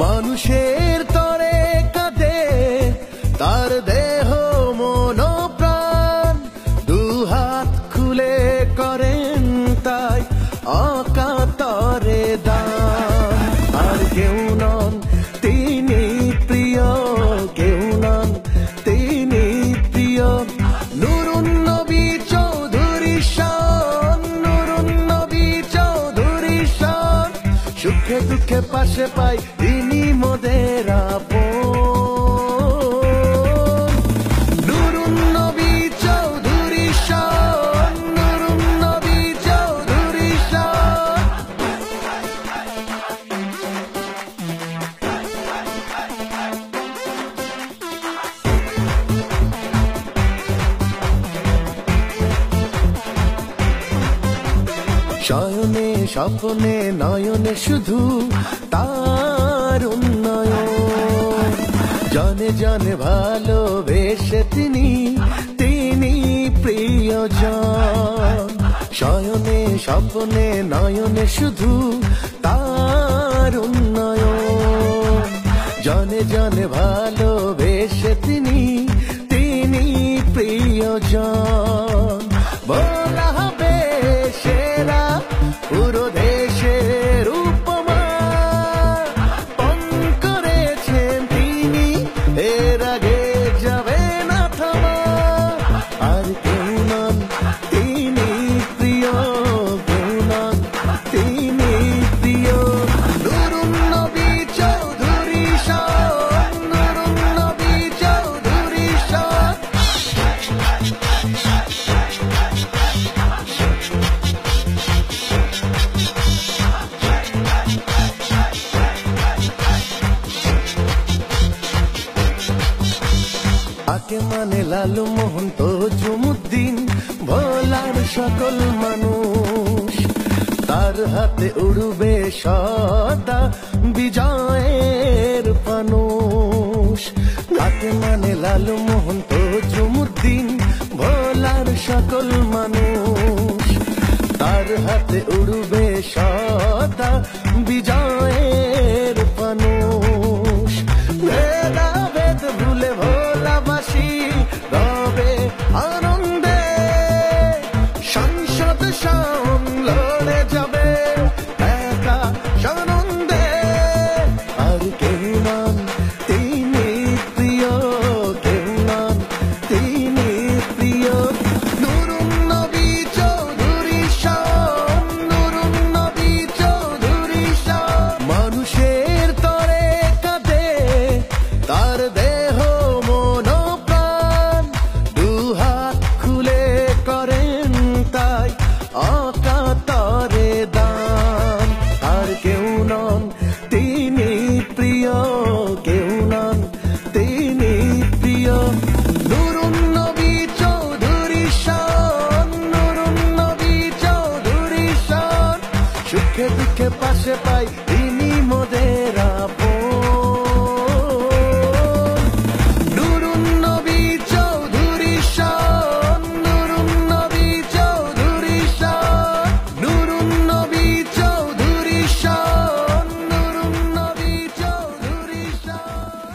মানুষের তরে কাঁদে তার দেহ মন প্রাণ, দুহাত খুলে করেন তাই অকাতরে দান। আর কেউ নন তিনি প্রিয়, কেউ নন তিনি প্রিয়, নুরুন নবী চৌধুরী শান, নুরুন নবী চৌধুরী শান। সুখে দুঃখে পাশে পাই তিনি মোদের আপন, নুরুন নবী চৌধুরী শান, নুরুন নবী চৌধুরী শান। শয়নে স্বপ্নে নয়নে শুধু তার উন্নয়ন, জানে জানে ভালোবেসে তিনি প্রিয়জন। শয়নে স্বপ্নে নয়নে শুধু তার উন্নয়ন, জানে জানে ভালোবেসে তিনি প্রিয়জন। বলা হবে সেরা পুরো দেশের উপমা, পণ করেছেন তিনি এর আগে যাবে না থামা। আর কেউ নন তিনি প্রিয়, কেউ নন তিনি প্রিয়, নুরুন নবী চৌধুরী শান, নুরুন নবী চৌধুরী শান। আকে মানে লালু মোহন তজুমুদ্দিন, ভোলার সকল মানুষ তার হাতে উড়বে সদা বিজয়ের ফানুষ। আকে মানে লালু মোহন তজুমুদ্দিন, ভোলার সকল মানুষ তার হাতে উড়বে সদা বিজয়ের ফানুষ। ভেদাভেদ ভুলে ভোলাবাসী রবে আনন্দে, সংসদ শান লড়ে যাবে একা সানন্দে। আর কেউ নন তিনি প্রিয়, কেউ নন তিনি প্রিয়, নুরুন নবী চৌধুরী শান, নুরুন নবী চৌধুরী শান। মানুষের তরে কাঁদে তার দেহ মন প্রাণ, দুহাত খুলে করেন তাই অকাতরে দান। আর কেউ নন তিনি প্রিয়, কেউ নন তিনি প্রিয়, নুরুন নবী চৌধুরী শান, নুরুন নবী চৌধুরী শান। সুখে দুঃখে পাশে পাই তিনি মোদের আপন, নুরুন নবী চৌধুরী শান, নুরুন নবী চৌধুরী শান, নুরুন নবী চৌধুরী শান, নুরুন নবী চৌধুরী শান।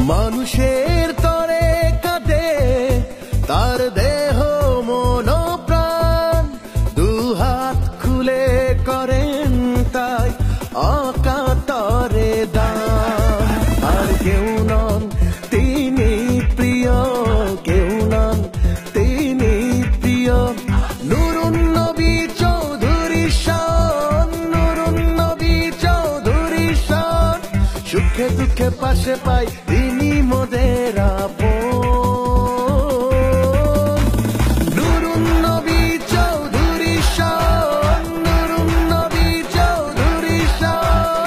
মানুষের তরে কাঁদে তার দেহ মন প্রাণ, দুহাত খুলে করেন তাই অকাতরে দান। আর কেউ নন তিনি প্রিয়, কেউ নন তিনি প্রিয়, নুরুন নবী চৌধুরী শান, নুরুন নবী চৌধুরী শান। সুখে দুঃখে পাশে পাই তিনি মোদের আপন, নুরুন নবী চৌধুরী শান, নুরুন নবী চৌধুরী শান।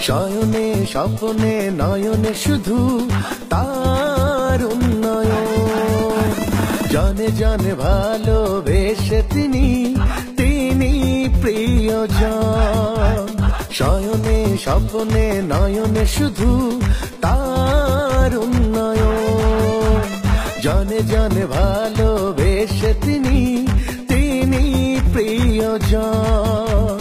শয়নে স্বপ্নে নয়নে শুধু তার উন্নয়ন, জানে জানে ভালোবেসে তিনি প্রিয়জন। শয়নে স্বপ্নে নয়নে শুধু তার উন্নয়ন। জানে জানে ভালোবেসে তিনি প্রিয়জন।